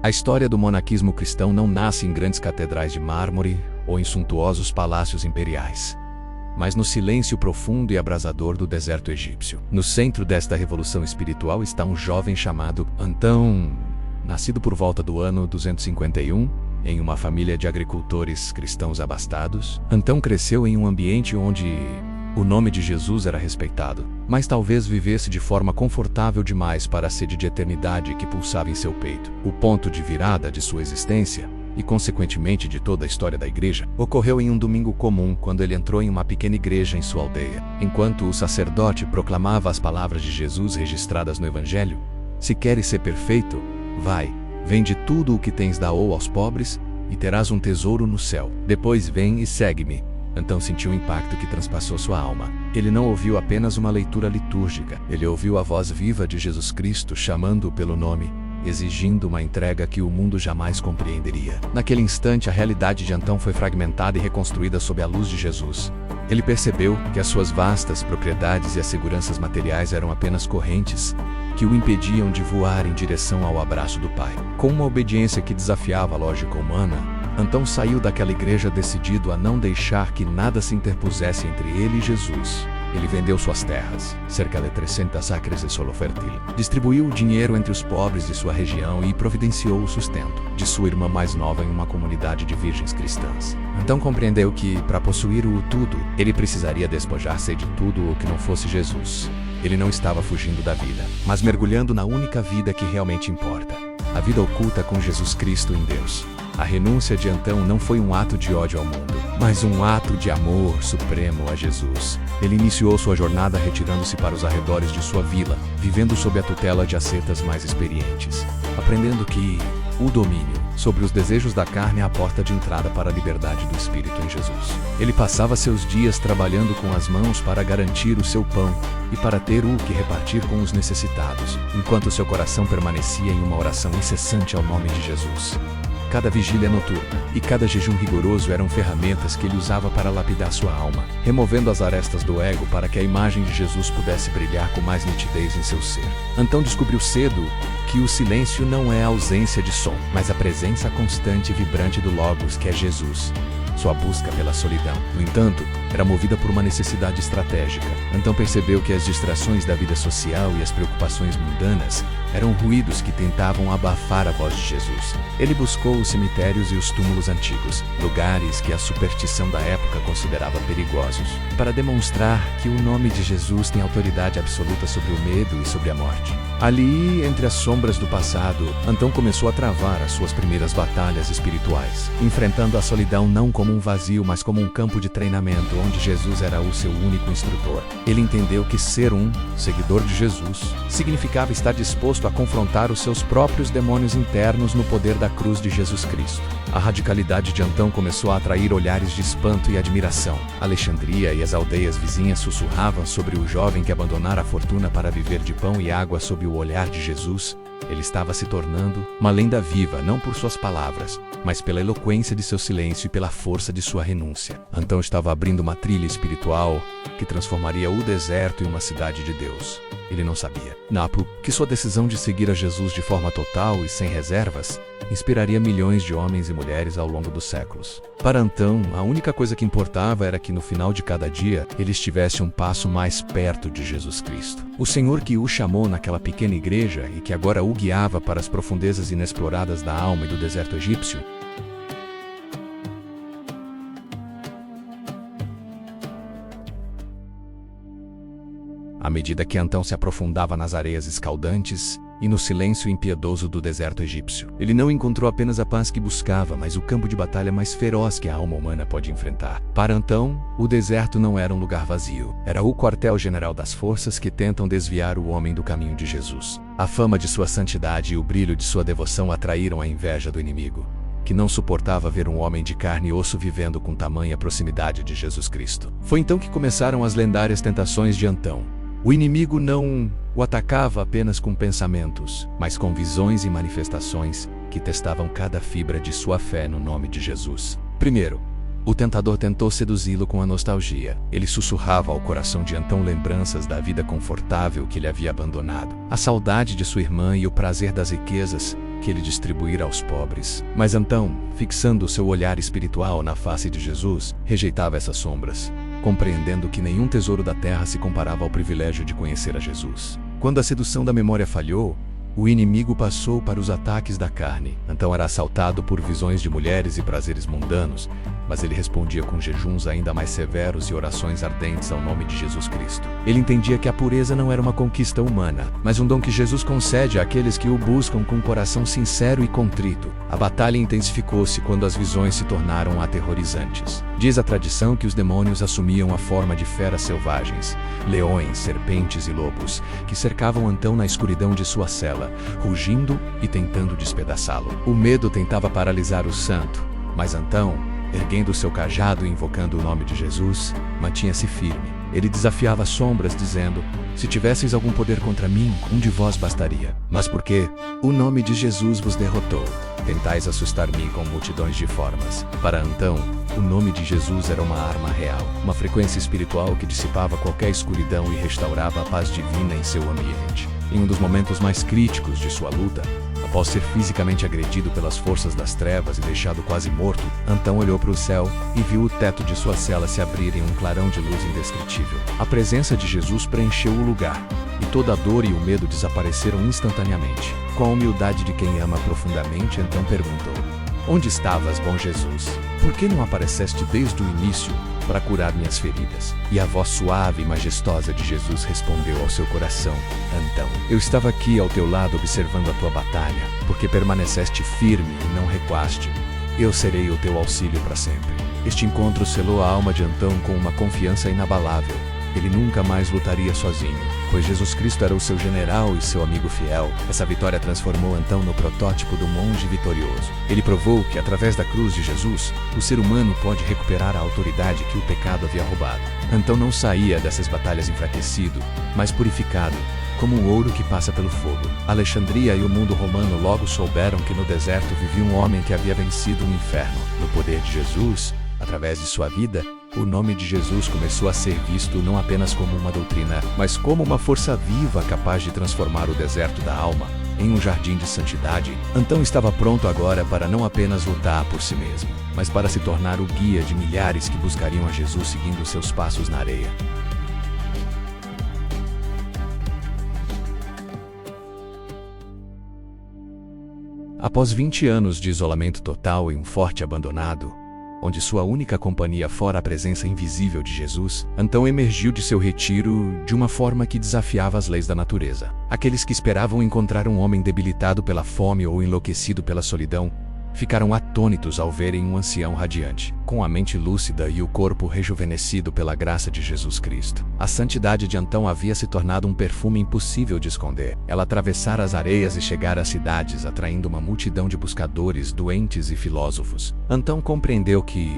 A história do monaquismo cristão não nasce em grandes catedrais de mármore ou em suntuosos palácios imperiais, mas no silêncio profundo e abrasador do deserto egípcio. No centro desta revolução espiritual está um jovem chamado Antão, nascido por volta do ano 251, em uma família de agricultores cristãos abastados. Antão cresceu em um ambiente onde o nome de Jesus era respeitado, mas talvez vivesse de forma confortável demais para a sede de eternidade que pulsava em seu peito. O ponto de virada de sua existência, e consequentemente de toda a história da igreja, ocorreu em um domingo comum, quando ele entrou em uma pequena igreja em sua aldeia. Enquanto o sacerdote proclamava as palavras de Jesus registradas no Evangelho: "Se queres ser perfeito, vai, vende tudo o que tens, dá-o aos pobres, e terás um tesouro no céu. Depois vem e segue-me." Antão sentiu um impacto que transpassou sua alma. Ele não ouviu apenas uma leitura litúrgica, ele ouviu a voz viva de Jesus Cristo chamando-o pelo nome, exigindo uma entrega que o mundo jamais compreenderia. Naquele instante, a realidade de Antão foi fragmentada e reconstruída sob a luz de Jesus. Ele percebeu que as suas vastas propriedades e as seguranças materiais eram apenas correntes que o impediam de voar em direção ao abraço do Pai. Com uma obediência que desafiava a lógica humana, Antão saiu daquela igreja decidido a não deixar que nada se interpusesse entre ele e Jesus. Ele vendeu suas terras, cerca de 300 acres de solo fértil, distribuiu o dinheiro entre os pobres de sua região e providenciou o sustento de sua irmã mais nova em uma comunidade de virgens cristãs. Antão compreendeu que, para possuir o tudo, ele precisaria despojar-se de tudo o que não fosse Jesus. Ele não estava fugindo da vida, mas mergulhando na única vida que realmente importa: a vida oculta com Jesus Cristo em Deus. A renúncia de Antão não foi um ato de ódio ao mundo, mas um ato de amor supremo a Jesus. Ele iniciou sua jornada retirando-se para os arredores de sua vila, vivendo sob a tutela de ascetas mais experientes, aprendendo que o domínio sobre os desejos da carne é a porta de entrada para a liberdade do espírito em Jesus. Ele passava seus dias trabalhando com as mãos para garantir o seu pão e para ter o que repartir com os necessitados, enquanto seu coração permanecia em uma oração incessante ao nome de Jesus. Cada vigília noturna e cada jejum rigoroso eram ferramentas que ele usava para lapidar sua alma, removendo as arestas do ego para que a imagem de Jesus pudesse brilhar com mais nitidez em seu ser. Antão descobriu cedo que o silêncio não é a ausência de som, mas a presença constante e vibrante do Logos, que é Jesus. Sua busca pela solidão, no entanto, era movida por uma necessidade estratégica. Antão percebeu que as distrações da vida social e as preocupações mundanas eram ruídos que tentavam abafar a voz de Jesus. Ele buscou os cemitérios e os túmulos antigos, lugares que a superstição da época considerava perigosos, para demonstrar que o nome de Jesus tem autoridade absoluta sobre o medo e sobre a morte. Ali, entre as sombras do passado, Antão começou a travar as suas primeiras batalhas espirituais, enfrentando a solidão não como um vazio, mas como um campo de treinamento onde Jesus era o seu único instrutor. Ele entendeu que ser um seguidor de Jesus significava estar disposto a confrontar os seus próprios demônios internos no poder da cruz de Jesus Cristo. A radicalidade de Antão começou a atrair olhares de espanto e admiração. Alexandria e as aldeias vizinhas sussurravam sobre o jovem que abandonara a fortuna para viver de pão e água sob o olhar de Jesus. Ele estava se tornando uma lenda viva, não por suas palavras, mas pela eloquência de seu silêncio e pela força de sua renúncia. Antão estava abrindo uma trilha espiritual que transformaria o deserto em uma cidade de Deus. Ele não sabia, Napo, que sua decisão de seguir a Jesus de forma total e sem reservas inspiraria milhões de homens e mulheres ao longo dos séculos. Para Antão, a única coisa que importava era que no final de cada dia ele estivesse um passo mais perto de Jesus Cristo. O Senhor que o chamou naquela pequena igreja e que agora o guiava para as profundezas inexploradas da alma e do deserto egípcio, à medida que Antão se aprofundava nas areias escaldantes e no silêncio impiedoso do deserto egípcio, ele não encontrou apenas a paz que buscava, mas o campo de batalha mais feroz que a alma humana pode enfrentar. Para Antão, o deserto não era um lugar vazio, era o quartel-general das forças que tentam desviar o homem do caminho de Jesus. A fama de sua santidade e o brilho de sua devoção atraíram a inveja do inimigo, que não suportava ver um homem de carne e osso vivendo com tamanha proximidade de Jesus Cristo. Foi então que começaram as lendárias tentações de Antão. O inimigo não o atacava apenas com pensamentos, mas com visões e manifestações que testavam cada fibra de sua fé no nome de Jesus. Primeiro, o tentador tentou seduzi-lo com a nostalgia. Ele sussurrava ao coração de Antão lembranças da vida confortável que ele havia abandonado, a saudade de sua irmã e o prazer das riquezas que ele distribuíra aos pobres. Mas Antão, fixando seu olhar espiritual na face de Jesus, rejeitava essas sombras, compreendendo que nenhum tesouro da terra se comparava ao privilégio de conhecer a Jesus. Quando a sedução da memória falhou, o inimigo passou para os ataques da carne. Antão era assaltado por visões de mulheres e prazeres mundanos, mas ele respondia com jejuns ainda mais severos e orações ardentes ao nome de Jesus Cristo. Ele entendia que a pureza não era uma conquista humana, mas um dom que Jesus concede àqueles que o buscam com um coração sincero e contrito. A batalha intensificou-se quando as visões se tornaram aterrorizantes. Diz a tradição que os demônios assumiam a forma de feras selvagens, leões, serpentes e lobos, que cercavam Antão na escuridão de sua cela, rugindo e tentando despedaçá-lo. O medo tentava paralisar o santo, mas Antão, erguendo seu cajado e invocando o nome de Jesus, mantinha-se firme. Ele desafiava as sombras, dizendo: se tivesseis algum poder contra mim, um de vós bastaria. Mas por que o nome de Jesus vos derrotou? Tentais assustar-me com multidões de formas. Para Antão, o nome de Jesus era uma arma real, uma frequência espiritual que dissipava qualquer escuridão e restaurava a paz divina em seu ambiente. Em um dos momentos mais críticos de sua luta, após ser fisicamente agredido pelas forças das trevas e deixado quase morto, Antão olhou para o céu e viu o teto de sua cela se abrir em um clarão de luz indescritível. A presença de Jesus preencheu o lugar, e toda a dor e o medo desapareceram instantaneamente. Com a humildade de quem ama profundamente, Antão perguntou: onde estavas, bom Jesus? Por que não apareceste desde o início para curar minhas feridas? E a voz suave e majestosa de Jesus respondeu ao seu coração: Antão, eu estava aqui ao teu lado observando a tua batalha, porque permaneceste firme e não recuaste. Eu serei o teu auxílio para sempre. Este encontro selou a alma de Antão com uma confiança inabalável. Ele nunca mais lutaria sozinho, pois Jesus Cristo era o seu general e seu amigo fiel. Essa vitória transformou Antão no protótipo do monge vitorioso. Ele provou que, através da cruz de Jesus, o ser humano pode recuperar a autoridade que o pecado havia roubado. Antão não saía dessas batalhas enfraquecido, mas purificado, como o ouro que passa pelo fogo. Alexandria e o mundo romano logo souberam que no deserto vivia um homem que havia vencido o inferno. No poder de Jesus, através de sua vida, o nome de Jesus começou a ser visto não apenas como uma doutrina, mas como uma força viva capaz de transformar o deserto da alma em um jardim de santidade. Antão estava pronto agora para não apenas lutar por si mesmo, mas para se tornar o guia de milhares que buscariam a Jesus seguindo seus passos na areia. Após 20 anos de isolamento total em um forte abandonado, onde sua única companhia fora a presença invisível de Jesus, Antão emergiu de seu retiro de uma forma que desafiava as leis da natureza. Aqueles que esperavam encontrar um homem debilitado pela fome ou enlouquecido pela solidão, ficaram atônitos ao verem um ancião radiante, com a mente lúcida e o corpo rejuvenescido pela graça de Jesus Cristo. A santidade de Antão havia se tornado um perfume impossível de esconder. Ela atravessara as areias e chegara às cidades, atraindo uma multidão de buscadores, doentes e filósofos. Antão compreendeu que,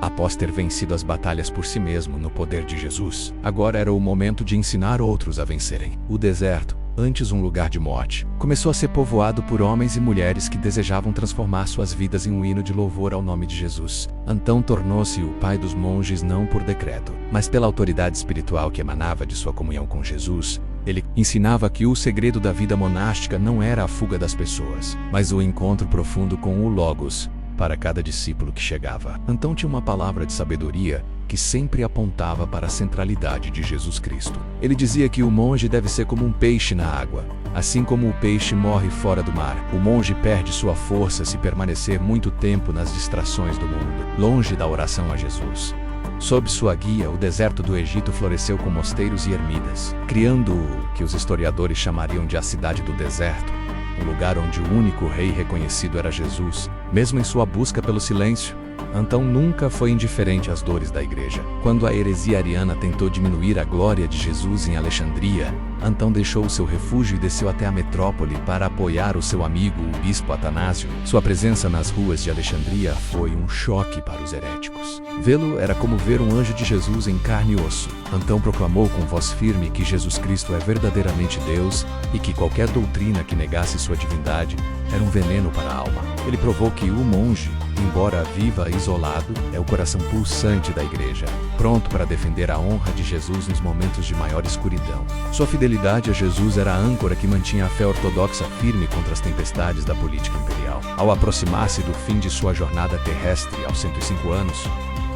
após ter vencido as batalhas por si mesmo no poder de Jesus, agora era o momento de ensinar outros a vencerem. O deserto, antes um lugar de morte, começou a ser povoado por homens e mulheres que desejavam transformar suas vidas em um hino de louvor ao nome de Jesus. Antão tornou-se o pai dos monges não por decreto, mas pela autoridade espiritual que emanava de sua comunhão com Jesus. Ele ensinava que o segredo da vida monástica não era a fuga das pessoas, mas o encontro profundo com o Logos, para cada discípulo que chegava. Antão tinha uma palavra de sabedoria que sempre apontava para a centralidade de Jesus Cristo. Ele dizia que o monge deve ser como um peixe na água. Assim como o peixe morre fora do mar, o monge perde sua força se permanecer muito tempo nas distrações do mundo, longe da oração a Jesus. Sob sua guia, o deserto do Egito floresceu com mosteiros e ermidas, criando o que os historiadores chamariam de a cidade do deserto, um lugar onde o único rei reconhecido era Jesus. Mesmo em sua busca pelo silêncio, Antão nunca foi indiferente às dores da igreja. Quando a heresia ariana tentou diminuir a glória de Jesus em Alexandria, Antão deixou o seu refúgio e desceu até a metrópole para apoiar o seu amigo, o bispo Atanásio. Sua presença nas ruas de Alexandria foi um choque para os heréticos. Vê-lo era como ver um anjo de Jesus em carne e osso. Antão proclamou com voz firme que Jesus Cristo é verdadeiramente Deus e que qualquer doutrina que negasse sua divindade era um veneno para a alma. Ele provou que o monge, embora viva isolado, é o coração pulsante da igreja, pronto para defender a honra de Jesus nos momentos de maior escuridão. Sua fidelidade a Jesus era a âncora que mantinha a fé ortodoxa firme contra as tempestades da política imperial. Ao aproximar-se do fim de sua jornada terrestre aos 105 anos,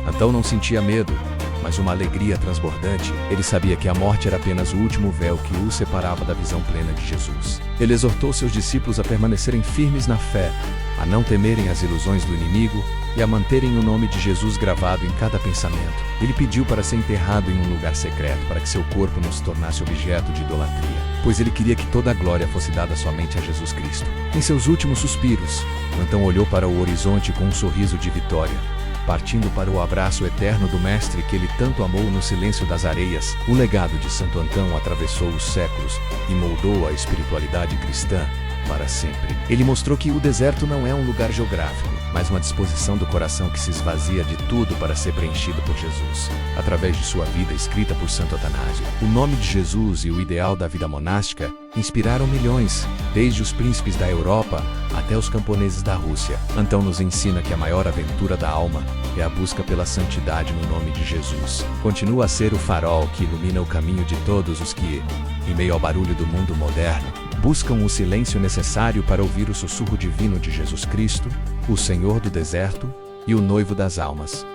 Antão não sentia medo, mas uma alegria transbordante. Ele sabia que a morte era apenas o último véu que o separava da visão plena de Jesus. Ele exortou seus discípulos a permanecerem firmes na fé, a não temerem as ilusões do inimigo e a manterem o nome de Jesus gravado em cada pensamento. Ele pediu para ser enterrado em um lugar secreto para que seu corpo não se tornasse objeto de idolatria, pois ele queria que toda a glória fosse dada somente a Jesus Cristo. Em seus últimos suspiros, Antão olhou para o horizonte com um sorriso de vitória, partindo para o abraço eterno do Mestre que ele tanto amou no silêncio das areias. O legado de Santo Antão atravessou os séculos e moldou a espiritualidade cristã para sempre. Ele mostrou que o deserto não é um lugar geográfico, mas uma disposição do coração que se esvazia de tudo para ser preenchido por Jesus. Através de sua vida escrita por Santo Atanásio, o nome de Jesus e o ideal da vida monástica inspiraram milhões, desde os príncipes da Europa até os camponeses da Rússia. Antão nos ensina que a maior aventura da alma é a busca pela santidade no nome de Jesus. Continua a ser o farol que ilumina o caminho de todos os que, em meio ao barulho do mundo moderno, buscam o silêncio necessário para ouvir o sussurro divino de Jesus Cristo, o Senhor do deserto e o noivo das almas.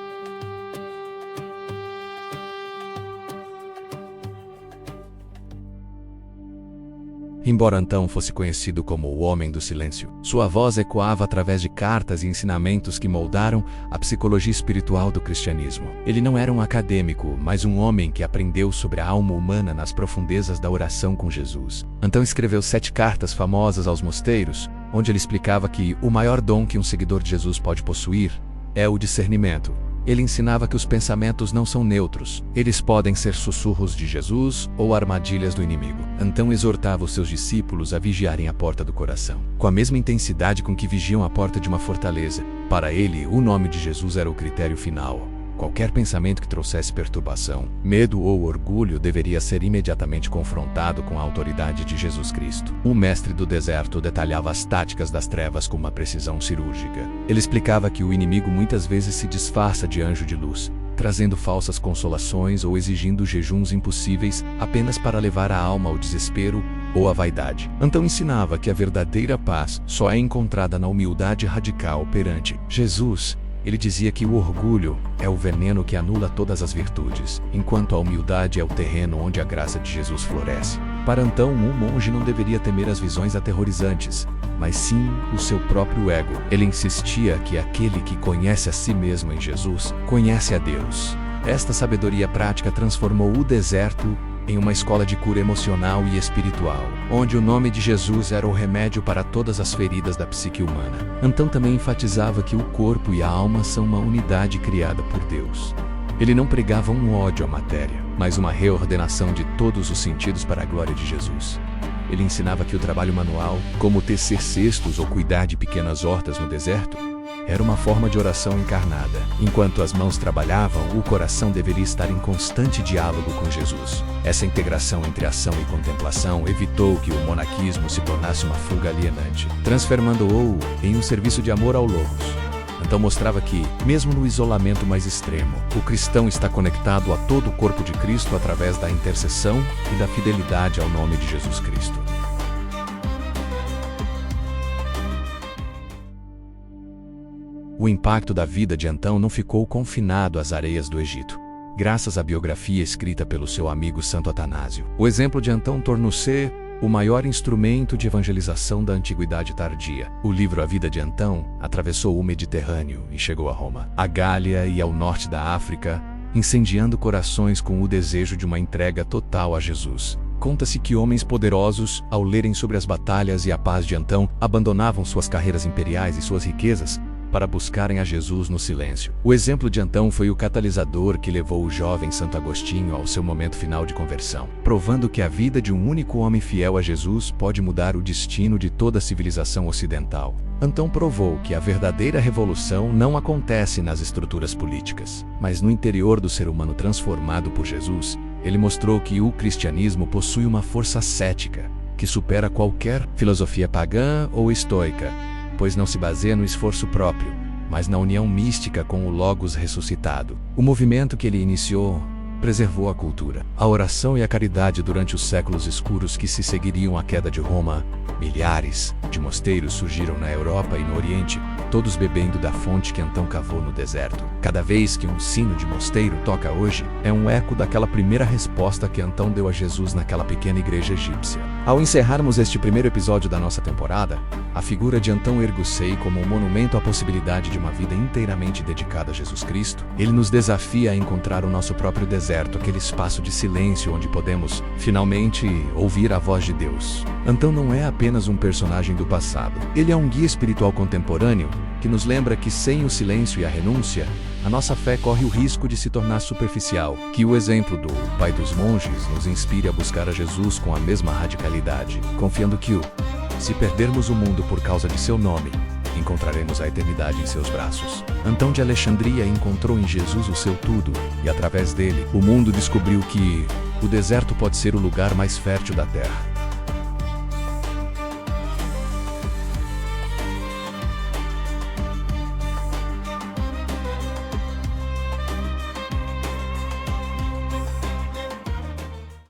Embora Antão fosse conhecido como o Homem do Silêncio, sua voz ecoava através de cartas e ensinamentos que moldaram a psicologia espiritual do cristianismo. Ele não era um acadêmico, mas um homem que aprendeu sobre a alma humana nas profundezas da oração com Jesus. Antão escreveu 7 cartas famosas aos mosteiros, onde ele explicava que o maior dom que um seguidor de Jesus pode possuir é o discernimento. Ele ensinava que os pensamentos não são neutros, eles podem ser sussurros de Jesus ou armadilhas do inimigo. Antão exortava os seus discípulos a vigiarem a porta do coração, com a mesma intensidade com que vigiam a porta de uma fortaleza. Para ele, o nome de Jesus era o critério final. Qualquer pensamento que trouxesse perturbação, medo ou orgulho deveria ser imediatamente confrontado com a autoridade de Jesus Cristo. O mestre do deserto detalhava as táticas das trevas com uma precisão cirúrgica. Ele explicava que o inimigo muitas vezes se disfarça de anjo de luz, trazendo falsas consolações ou exigindo jejuns impossíveis apenas para levar a alma ao desespero ou à vaidade. Antão ensinava que a verdadeira paz só é encontrada na humildade radical perante Jesus. Ele dizia que o orgulho é o veneno que anula todas as virtudes, enquanto a humildade é o terreno onde a graça de Jesus floresce. Para Antão, um monge não deveria temer as visões aterrorizantes, mas sim o seu próprio ego. Ele insistia que aquele que conhece a si mesmo em Jesus, conhece a Deus. Esta sabedoria prática transformou o deserto em uma escola de cura emocional e espiritual, onde o nome de Jesus era o remédio para todas as feridas da psique humana. Antão também enfatizava que o corpo e a alma são uma unidade criada por Deus. Ele não pregava um ódio à matéria, mas uma reordenação de todos os sentidos para a glória de Jesus. Ele ensinava que o trabalho manual, como tecer cestos ou cuidar de pequenas hortas no deserto, era uma forma de oração encarnada. Enquanto as mãos trabalhavam, o coração deveria estar em constante diálogo com Jesus. Essa integração entre ação e contemplação evitou que o monaquismo se tornasse uma fuga alienante, transformando-o em um serviço de amor ao logos. Então mostrava que, mesmo no isolamento mais extremo, o cristão está conectado a todo o corpo de Cristo através da intercessão e da fidelidade ao nome de Jesus Cristo. O impacto da vida de Antão não ficou confinado às areias do Egito. Graças à biografia escrita pelo seu amigo Santo Atanásio, o exemplo de Antão tornou-se o maior instrumento de evangelização da antiguidade tardia. O livro A Vida de Antão atravessou o Mediterrâneo e chegou a Roma, a Gália e ao norte da África, incendiando corações com o desejo de uma entrega total a Jesus. Conta-se que homens poderosos, ao lerem sobre as batalhas e a paz de Antão, abandonavam suas carreiras imperiais e suas riquezas para buscarem a Jesus no silêncio. O exemplo de Antão foi o catalisador que levou o jovem Santo Agostinho ao seu momento final de conversão, provando que a vida de um único homem fiel a Jesus pode mudar o destino de toda a civilização ocidental. Antão provou que a verdadeira revolução não acontece nas estruturas políticas, mas no interior do ser humano transformado por Jesus. Ele mostrou que o cristianismo possui uma força cética, que supera qualquer filosofia pagã ou estoica, pois não se baseia no esforço próprio, mas na união mística com o Logos ressuscitado. O movimento que ele iniciou preservou a cultura, a oração e a caridade durante os séculos escuros que se seguiriam à queda de Roma. Milhares de mosteiros surgiram na Europa e no Oriente, todos bebendo da fonte que Antão cavou no deserto. Cada vez que um sino de mosteiro toca hoje, é um eco daquela primeira resposta que Antão deu a Jesus naquela pequena igreja egípcia. Ao encerrarmos este primeiro episódio da nossa temporada, a figura de Antão ergo-sei como um monumento à possibilidade de uma vida inteiramente dedicada a Jesus Cristo. Ele nos desafia a encontrar o nosso próprio deserto, aquele espaço de silêncio onde podemos, finalmente, ouvir a voz de Deus. Antão não é apenas um personagem do passado. Ele é um guia espiritual contemporâneo que nos lembra que sem o silêncio e a renúncia, a nossa fé corre o risco de se tornar superficial. Que o exemplo do Pai dos Monges nos inspire a buscar a Jesus com a mesma radicalidade, confiando que, se perdermos o mundo por causa de seu nome, encontraremos a eternidade em seus braços. Antão de Alexandria encontrou em Jesus o seu tudo, e através dele, o mundo descobriu que o deserto pode ser o lugar mais fértil da terra.